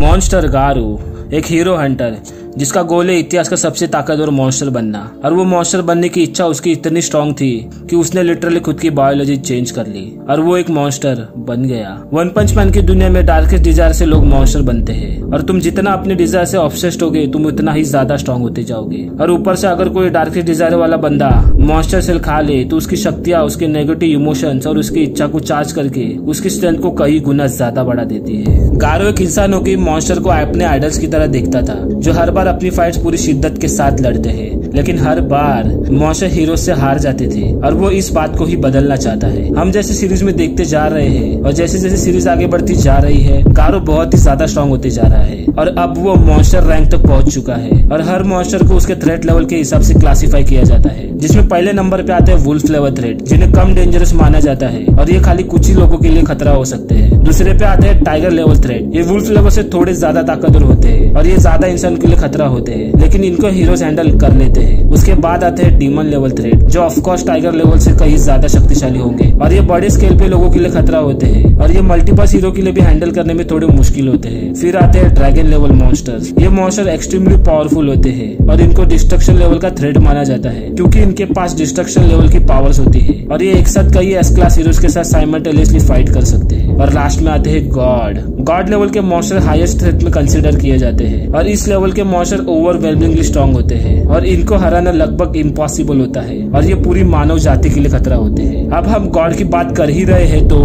Monster गारू एक hero Hunter जिसका गोल है इतिहास का सबसे ताकतवर मॉन्स्टर बनना। और वो मॉन्स्टर बनने की इच्छा उसकी इतनी स्ट्रांग थी कि उसने लिटरली खुद की बायोलॉजी चेंज कर ली और वो एक मॉन्स्टर बन गया। वन पंच मैन की दुनिया में डार्केस्ट डिजायर से लोग मॉन्स्टर बनते हैं और तुम जितना अपने डिजायर से ऑब्सेस्ड होगे तुम उतना ही ज्यादा स्ट्रांग होते जाओगे। और ऊपर से अगर कोई डार्केस्ट डिजायर वाला बंदा मॉन्स्टर सेल खा ले तो उसकी शक्तियां, उसके नेगेटिव इमोशंस और उसकी इच्छा को चार्ज करके उसकी स्ट्रेंथ को कई गुना ज्यादा बढ़ा देती है। गारो एक इंसान होकर मॉन्स्टर को अपने आइडल्स की तरह देखता था जो हर बार अपनी फाइट्स पूरी शिद्दत के साथ लड़ते हैं, लेकिन हर बार मॉन्स्टर हीरो से हार जाते थे और वो इस बात को ही बदलना चाहता है। हम जैसे सीरीज में देखते जा रहे हैं और जैसे जैसे सीरीज आगे बढ़ती जा रही है गारो बहुत ही ज्यादा स्ट्रांग होते जा रहा है और अब वो मॉन्स्टर रैंक तक पहुंच चुका है। और हर मॉन्स्टर को उसके थ्रेट लेवल के हिसाब से क्लासिफाई किया जाता है, जिसमें पहले नंबर पे आते हैं वुल्फ लेवल थ्रेट जिन्हें कम डेंजरस माना जाता है और ये खाली कुछ ही लोगों के लिए खतरा हो सकते हैं। दूसरे पे आते हैं टाइगर लेवल थ्रेट। ये वुल्फ लेवल से थोड़े ज्यादा ताकतवर होते हैं और ये ज्यादा इंसान के लिए खतरा होते हैं, लेकिन इनको हीरोज हैंडल कर लेते हैं। उसके बाद आते हैं डीमन लेवल थ्रेट जो ऑफकोर्स टाइगर लेवल से कहीं ज्यादा शक्तिशाली होंगे और ये बड़े स्केल पे लोगों के लिए खतरा होते हैं और ये मल्टीपल हीरो के लिए भी हैंडल करने में थोड़े मुश्किल होते हैं। फिर आते हैं ड्रैगन लेवल मॉन्स्टर्स। ये मॉन्स्टर एक्सट्रीमली पावरफुल होते हैं और इनको डिस्ट्रक्शन लेवल का थ्रेट माना जाता है क्योंकि इनके पास डिस्ट्रक्शन लेवल की पावर्स होती है और ये एक साथ कई एस क्लास हीरोज के साथ साइमल्टेनियसली फाइट कर सकते हैं। और लास्ट में आते हैं गॉड लेवल के मॉन्स्टर हाईएस्ट थ्रेट में कंसिडर किए जाते हैं और इस लेवल के मॉन्स्टर ओवरवेलमिंगली स्ट्रांग होते हैं और इनको हराना लगभग इम्पॉसिबल होता है और ये पूरी मानव जाति के लिए खतरा होते हैं। अब हम गॉड की बात कर ही रहे हैं तो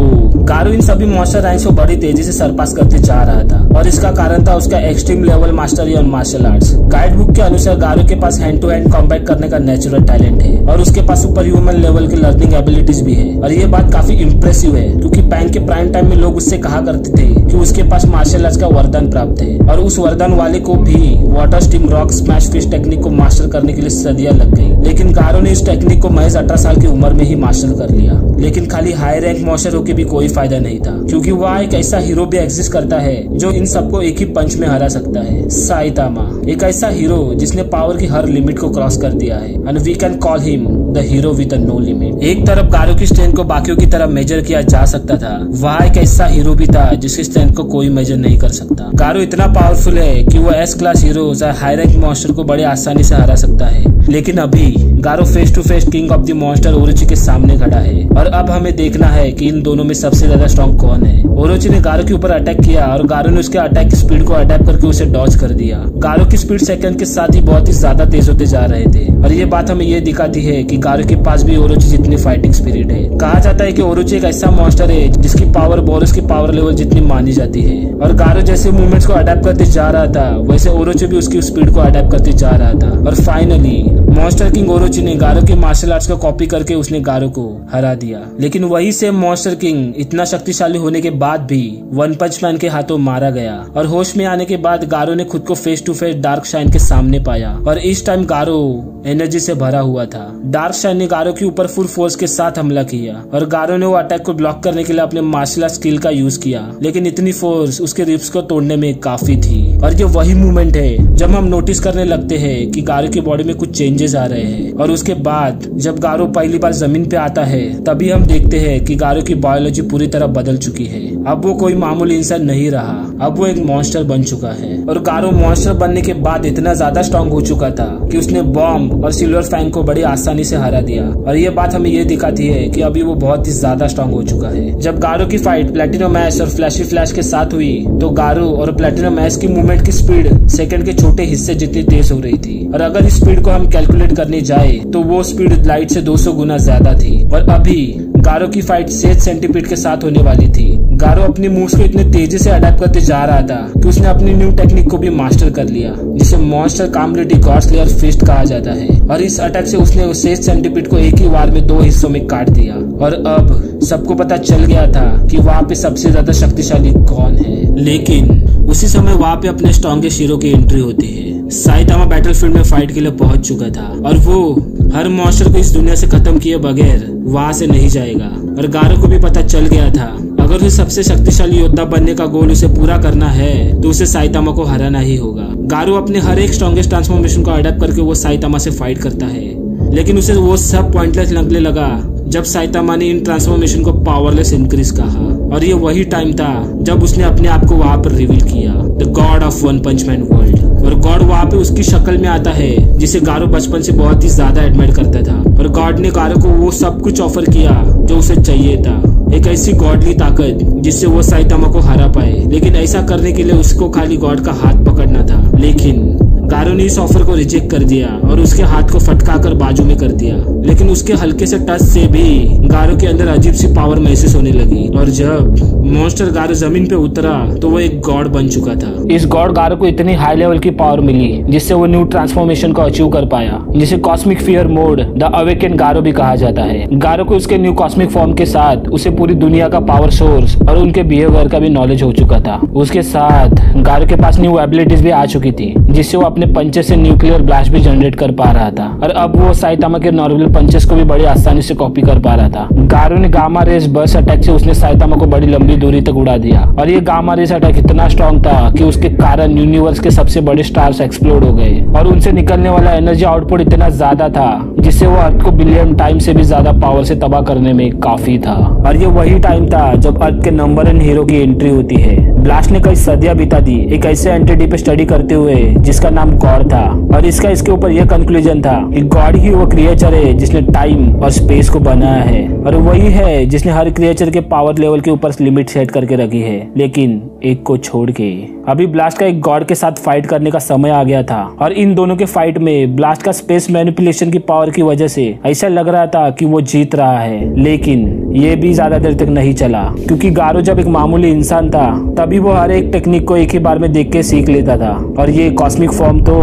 गारो इन सभी मॉन्स्टर रैंक्स को बड़ी तेजी से सरपास करते जा रहा था और इसका कारण था उसका extreme level mastery on martial arts. Guide book के अनुसार गारो के पास हैंड टू हैंड कॉम्बैट करने का नेचुरल टैलेंट है और उसके पास सुपर ह्यूमन लेवल की लर्निंग एबिलिटीज भी है और ये बात काफी इम्प्रेसिव है क्योंकि बैंक के प्राइम टाइम में लोग उससे कहा करते थे कि उसके पास मार्शल आर्ट्स का वरदान प्राप्त है और उस वरदान वाले को भी water steam rock smash fist technique को मास्टर करने के लिए सदियां लग गई, लेकिन गारो ने इस टेक्निक को महज 18 साल की उम्र में ही मास्टर कर लिया। लेकिन खाली हाई रैंक मॉन्स्टर होके भी कोई फायदा नहीं था क्योंकि वहाँ एक ऐसा हीरो भी एग्जिस्ट करता है जो इन सबको एक ही पंच में हरा सकता है। साइतामा एक ऐसा हीरो जिसने पावर की हर लिमिट को क्रॉस कर दिया है and we can call him the hero with no limit. एक तरफ गारो की स्ट्रेंथ को बाकियों की तरह मेजर किया जा सकता था, वहाँ एक ऐसा हीरो भी था जिसकी स्ट्रेंथ को कोई मेजर नहीं कर सकता। गारो इतना पावरफुल है कि वो S class hero high rank monster को बड़े आसानी से हरा सकता है, लेकिन अभी Garo face to face king of the monster Orochi के सामने खड़ा है और अब हमें देखना है कि इन दोनों में सबसे ज्यादा स्ट्रॉन्ग कौन है। ओरोची ने गारो के ऊपर अटैक किया और गारो ने उसके अटैक की स्पीड को अडेप्ट करके उसे डॉज कर दिया। गारो की स्पीड सेकंड के साथ ही बहुत ही ज्यादा तेज होते जा रहे थे और ये बात हमें ये दिखाती है कि गारो के पास भी ओरोची जितनी फाइटिंग स्पिरिट है। कहा जाता है कि ओरोची एक ऐसा मॉन्स्टर है जिसकी पावर बोरस की पावर लेवल जितनी मानी जाती है और गारो जैसे मूवमेंट्स को अडेप्ट करते जा रहा था वैसे ओरोची भी उसकी स्पीड को अडेप्ट करते जा रहा था और फाइनली मॉन्स्टर किंग ओरोची ने गारो के मार्शल आर्ट्स को कॉपी करके उसने गारो को हरा दिया। लेकिन वही सेम मॉन्स्टर किंग इतना शक्तिशाली होने के बाद भी वन पंच मैन के हाथों मारा गया और होश में आने के बाद गारो ने खुद को face to face dark shine के सामने पाया और इस टाइम गारो एनर्जी से भरा हुआ था। डार्क शाइन ने गारो के ऊपर फुल फोर्स के साथ हमला किया और गारो ने वो अटैक को ब्लॉक करने के लिए अपने मार्शल आर्ट स्किल का यूज किया, लेकिन इतनी फोर्स उसके रिब्स को तोड़ने में काफी थी। और ये वही मोमेंट है जब हम नोटिस करने लगते हैं कि गारो की बॉडी में कुछ चेंजेस आ रहे हैं और उसके बाद जब गारो पहली बार जमीन पे आता है तभी हम देखते हैं कि गारो की बायोलॉजी पूरी तरह बदल चुकी है। अब वो कोई मामूली इंसान नहीं रहा, अब वो एक मॉन्स्टर बन चुका है और गारो मॉन्स्टर बनने के बाद इतना ज्यादा स्ट्रांग हो चुका था कि उसने बॉम्ब और सिल्वर फैंग को बड़ी आसानी से हरा दिया और ये बात हमें ये दिखाती है कि अभी वो बहुत ही ज्यादा स्ट्रांग हो चुका है। जब गारो की फाइट प्लैटिनम ऐश और फ्लैशी फ्लैश के साथ हुई तो गारो और प्लैटिनम ऐश की मूवमेंट की स्पीड सेकंड के छोटे हिस्से जितनी तेज हो रही थी और अगर इस स्पीड को हम कैलकुलेट करने जाए तो वो स्पीड लाइट से 200 गुना ज्यादा थी। और अभी गारो की फाइट सेज सेंटीपीड के साथ होने वाली थी। गारो अपनी मूव्स को इतने तेजी से अडेप्ट करते जा रहा था कि उसने अपनी न्यू टेक्निक को भी मास्टर कर लिया जिसे मॉन्स्टर काम्बिलिटी गॉड स्लेयर फिस्ट कहा जाता है और इस अटैक से उसने सेज सेंटीपीड को एक ही वार में 2 हिस्सों में काट दिया। और अब सबको पता चल गया था कि वहाँ पे सबसे ज्यादा शक्तिशाली कौन है, लेकिन उसी समय वहाँ पे अपने स्ट्रॉन्गेस्ट हीरो की एंट्री होती है। साइतामा बैटलफील्ड में फाइट के लिए पहुंच चुका था और वो हर मॉन्स्टर को इस दुनिया से खत्म किए बगैर वहां से नहीं जाएगा और गारो को भी पता चल गया था अगर उसे सबसे शक्तिशाली योद्धा बनने का गोल उसे पूरा करना है तो उसे साइतामा को हराना ही होगा। गारो अपने हर एक स्ट्रॉन्गेस्ट ट्रांसफॉर्मेशन को अडेप्ट करके वो साइतामा से फाइट करता है, लेकिन उसे वो सब पॉइंटलेस लगने लगा जब साइतामा ने इन ट्रांसफॉर्मेशन को पावरलेस इंक्रीज कहा और ये वही टाइम था जब उसने अपने आप को वहां पर रिवील किया। The god of one punch man world. और गॉड वहाँ पे उसकी शक्ल में आता है जिसे गारो बचपन से बहुत ही ज्यादा एडमायर करता था। और गॉड ने गारो को वो सब कुछ ऑफर किया जो उसे चाहिए था, एक ऐसी गॉडली ताकत जिससे वो साइतामा को हरा पाए। लेकिन ऐसा करने के लिए उसको खाली गॉड का हाथ पकड़ना था। लेकिन गारो ने इस ऑफर को रिजेक्ट कर दिया और उसके हाथ को फटका कर बाजू में कर दिया। लेकिन उसके हल्के से टच से भी गारो के अंदर अजीब सी पावर महसूस होने लगी। और जब मॉन्स्टर गारो जमीन पे उतरा तो वो एक गॉड बन चुका था। इस गॉड गारो को इतनी हाई लेवल की पावर मिली जिससे वो न्यू ट्रांसफॉर्मेशन को अचीव कर पाया, जिसे cosmic fear mode the awaken Garo भी कहा जाता है। गारो को उसके न्यू कॉस्मिक फॉर्म के साथ उसे पूरी दुनिया का पावर सोर्स और उनके बिहेवियर का भी नॉलेज हो चुका था। उसके साथ गारो के पास न्यू एबिलिटीज भी आ चुकी थी, जिससे वो अपने पंचेस से न्यूक्लियर ब्लास्ट भी जनरेट कर पा रहा था। और अब वो साइतामा के नॉर्मल पंचेस को भी बड़ी आसानी से कॉपी कर पा रहा था। गारो ने गामा रेस बर्स्ट अटैक से उसने साइतामा को बड़ी लंबी दूरी तक उड़ा दिया। और ये गामा रेस अटैक इतना स्ट्रॉन्ग था कि उसके कारण यूनिवर्स के सबसे बड़े स्टार्स एक्सप्लोड हो गए और उनसे निकलने वाला एनर्जी आउटपुट इतना ज्यादा था जिससे वो अर्थ को बिलियन टाइम से भी ज्यादा पावर से तबाह करने में काफी था। और ये वही टाइम था जब अर्थ के नंबर 1 हीरो की एंट्री होती है। ब्लास्ट ने कई सदियां बिता दी एक ऐसे एंटिटी पे स्टडी करते हुए जिसका नाम गॉड था। और इसके ऊपर यह कंक्लूजन था कि गॉड ही वो क्रिएचर है जिसने टाइम और स्पेस को बनाया है, और वही है जिसने हर क्रिएचर के पावर लेवल के ऊपर लिमिट सेट करके रखी है, लेकिन एक को छोड़ के। अभी ब्लास्ट का एक गॉड के साथ फाइट करने का समय आ गया था। और इन दोनों के फाइट में ब्लास्ट का स्पेस मैनिपुलेशन की पावर की वजह से ऐसा लग रहा था कि वो जीत रहा है। लेकिन ये भी ज्यादा देर तक नहीं चला, क्योंकि गारो जब एक मामूली इंसान था तभी वो हर एक टेक्निक को एक ही बार में देख के सीख लेता था। और ये कॉस्मिक फॉर्म तो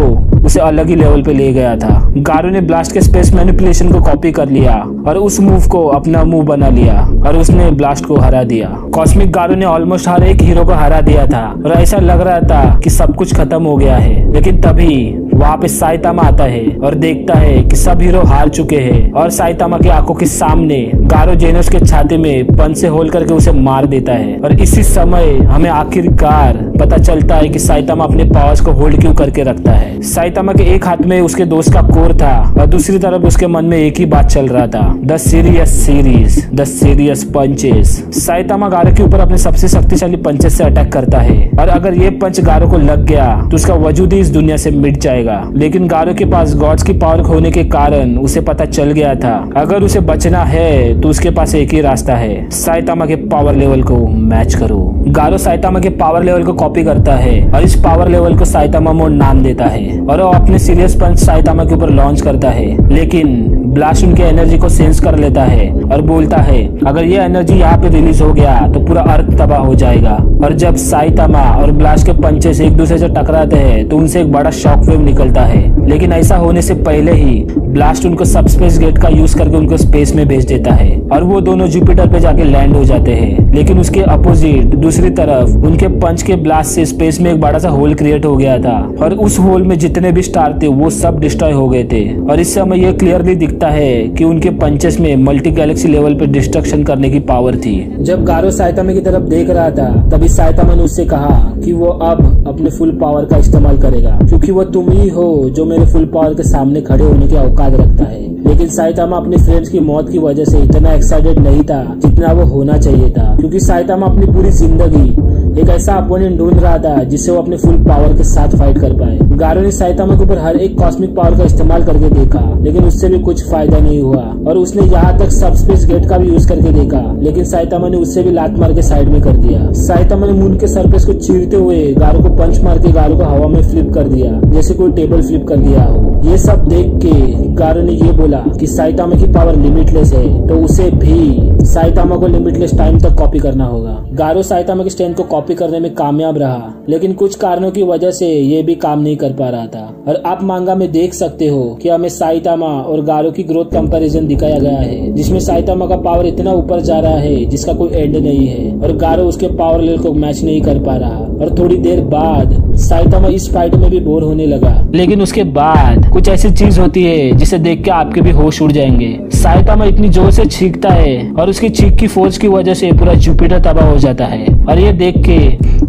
उसे अलग ही लेवल पे ले गया था। गारो ने ब्लास्ट के स्पेस मैनिपुलेशन को कॉपी कर लिया और उस मूव को अपना मूव बना लिया और उसने ब्लास्ट को हरा दिया। कॉस्मिक गारो ने ऑलमोस्ट हर एक हीरो को हरा दिया था और ऐसा लग रहा था कि सब कुछ खत्म हो गया है। लेकिन तभी वहाँ पे साइतामा आता है और देखता है कि सब हीरो हार चुके हैं। और साइतामा की आंखों के सामने गारो जेनोस के छाती में पंच से होल करके उसे मार देता है। और इसी समय हमें आखिरकार पता चलता है कि साइतामा अपने पावर्स को होल्ड क्यों करके रखता है। साइतामा के एक हाथ में उसके दोस्त का कोर था और दूसरी तरफ उसके मन में एक ही बात चल रहा था, द सीरियस पंचेस। साइतामा गारो के ऊपर अपने सबसे शक्तिशाली पंचेस से अटैक करता है और अगर ये पंच गारो को लग गया तो उसका वजूद ही इस दुनिया से मिट जाएगा। लेकिन गारो के पास गॉड्स की पावर होने के कारण उसे पता चल गया था अगर उसे बचना है तो उसके पास एक ही रास्ता है, साइतामा के पावर लेवल को मैच करो। गारो साइतामा के पावर लेवल को कॉपी करता है और इस पावर लेवल को साइतामा मोड नाम देता है और वो अपने सीरियस पंच साइतामा के ऊपर लॉन्च करता है। लेकिन ब्लास्ट उनके एनर्जी को सेंस कर लेता है और बोलता है अगर ये एनर्जी यहाँ पे रिलीज हो गया तो पूरा अर्थ तबाह हो जाएगा। और जब साइतामा और ब्लास्ट के पंचेस एक दूसरे से टकराते हैं तो उनसे एक बड़ा शॉक वेव निकलता है। लेकिन ऐसा होने से पहले ही ब्लास्ट उनको सब स्पेस गेट का यूज करके उनको स्पेस में भेज देता है और वो दोनों जुपिटर पे जाके लैंड हो जाते हैं। लेकिन उसके अपोजिट दूसरी तरफ उनके पंच के ब्लास्ट से स्पेस में एक बड़ा सा होल क्रिएट हो गया था और उस होल में जितने भी स्टार थे वो सब डिस्ट्रॉय हो गए थे। और इससे हमें यह क्लियरली दिखता है कि उनके पंचेस में मल्टी गैलेक्सी लेवल पे डिस्ट्रक्शन करने की पावर थी। जब गारो साइतामा की तरफ देख रहा था तभी साइतामा ने उससे कहा कि वो अब अपने फुल पावर का इस्तेमाल करेगा, क्योंकि वो तुम ही हो जो मेरे फुल पावर के सामने खड़े होने की औकात रखता है। लेकिन साइतामा अपने फ्रेंड्स की मौत की वजह से इतना एक्साइटेड नहीं था जितना वो होना चाहिए था, क्योंकि साइतामा अपनी पूरी जिंदगी एक ऐसा अपोनेंट ढूंढ रहा था जिससे वो अपने फुल पावर के साथ फाइट कर पाए। गारो ने साइतामा के ऊपर हर एक कॉस्मिक पावर का इस्तेमाल करके देखा, लेकिन उससे भी कुछ फायदा नहीं हुआ और उसने यहाँ तक सब स्पेस गेट का भी यूज करके देखा, लेकिन साइतामा ने उससे भी लात मार के साइड में कर दिया। साइतामा ने मून के सरफेस को चीरते हुए गारो को पंच मार के गारो को हवा में फ्लिप कर दिया, जैसे कोई टेबल फ्लिप कर दिया हो। ये सब देख के गारो ने ये बोला कि साइतामा की पावर लिमिटलेस है, तो उसे भी साइतामा को लिमिटलेस टाइम तक कॉपी करना होगा। गारो साइतामा की स्ट्रेंथ को कॉपी करने में कामयाब रहा, लेकिन कुछ कारणों की वजह से ये भी काम नहीं कर पा रहा था। और आप मांगा में देख सकते हो कि हमें साइतामा और गारो की ग्रोथ कंपैरिजन दिखाया गया है, जिसमें साइतामा का पावर इतना ऊपर जा रहा है जिसका कोई एंड नहीं है और गारो उसके पावर लेवल को मैच नहीं कर पा रहा। और थोड़ी देर बाद साइतामा इस फाइट में भी बोर होने लगा। लेकिन उसके बाद कुछ ऐसी चीज होती है जिसे देख के आपके भी होश उड़ जाएंगे। साइतामा इतनी जोर से छींकता है और उसकी चीख की फोर्स की वजह से पूरा जुपिटर तबाह हो जाता है और ये देख के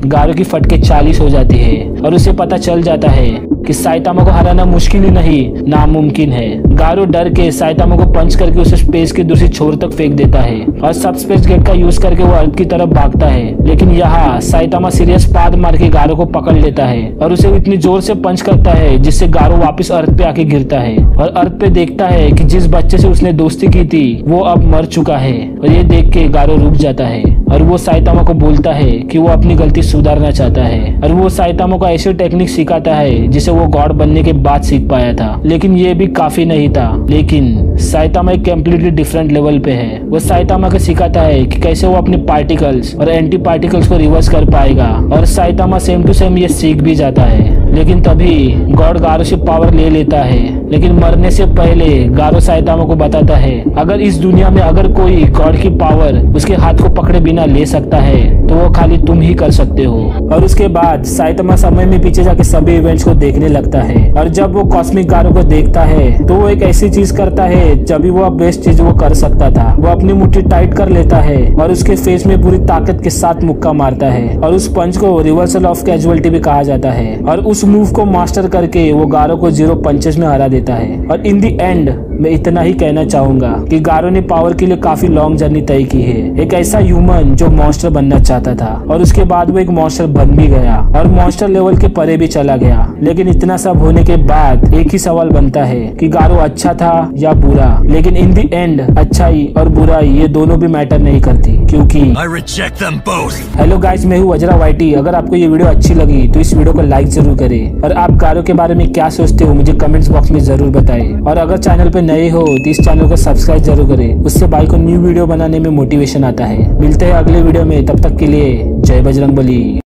गारो की फटके 40 हो जाती है और उसे पता चल जाता है कि साइतामा को हराना मुश्किल ही नहीं नामुमकिन है। गारो डर के साइतामा को पंच करके उसे स्पेस के दूसरी छोर तक फेंक देता है और सब स्पेस गेट का यूज करके वो अर्थ की तरफ भागता है। लेकिन यहाँ साइतामा सीरियस पाद मार के गारो को पकड़ लेता है और उसे इतनी जोर से पंच करता है जिससे गारो वापस अर्थ पे आके गिरता है और अर्थ पे देखता है कि जिस बच्चे से उसने दोस्ती की थी वो अब मर चुका है। और ये देख के गारो रुक जाता है और वो साइतामा को बोलता है कि वो अपनी गलती सुधारना चाहता है और वो साइतामा को ऐसी टेक्निक सिखाता है जिसे वो गॉड बनने के बाद सीख पाया था। लेकिन ये भी काफी नहीं था। लेकिन साइतामा एक कम्प्लीटली डिफरेंट लेवल पे है। वो साइतामा को सिखाता है कि कैसे वो अपने पार्टिकल्स और एंटी पार्टिकल्स को रिवर्स कर पाएगा और साइतामा सेम टू सेम ये सीख भी जाता है। लेकिन तभी गॉड गारो से पावर ले लेता है। लेकिन मरने से पहले गारो साइतामा को बताता है अगर इस दुनिया में अगर कोई गॉड की पावर उसके हाथ को पकड़े बिना ले सकता है तो वो खाली तुम ही कर सकते हो। और उसके बाद साइतामा समय में पीछे जाके सभी इवेंट्स को देखने लगता है और जब वो कॉस्मिक गारो को देखता है तो वो एक ऐसी चीज करता है जब वो बेस्ट चीज वो कर सकता था। वो अपनी मुट्ठी टाइट कर लेता है और उसके फेस में पूरी ताकत के साथ मुक्का मारता है और उस पंच को रिवर्सल ऑफ कैजुअलिटी भी कहा जाता है। और उस मूव को मास्टर करके वो गारो को 0 पंचेस में हरा देता है। और इन दी एंड मैं इतना ही कहना चाहूंगा कि गारो ने पावर के लिए काफी लॉन्ग जर्नी तय की है। एक ऐसा ह्यूमन जो मॉन्स्टर बनना चाहता था और उसके बाद वो एक मॉन्स्टर बन भी गया और मॉन्स्टर लेवल के परे भी चला गया। लेकिन इतना सब होने के बाद एक ही सवाल बनता है कि गारो अच्छा था या बुरा। लेकिन इन दी एंड अच्छाई और बुराई ये दोनों भी मैटर नहीं करती क्योंकि हेलो गाइस, मैं हूँ वज्रा वाइटी। अगर आपको ये वीडियो अच्छी लगी तो इस वीडियो को लाइक जरूर करें और आप गारो के बारे में क्या सोचते हो मुझे कमेंट्स बॉक्स में जरूर बताएं। और अगर चैनल पे नए हो तो इस चैनल को सब्सक्राइब जरूर करें, उससे भाई को न्यू वीडियो बनाने में मोटिवेशन आता है। मिलते हैं अगले वीडियो में, तब तक के लिए जय बजरंगबली।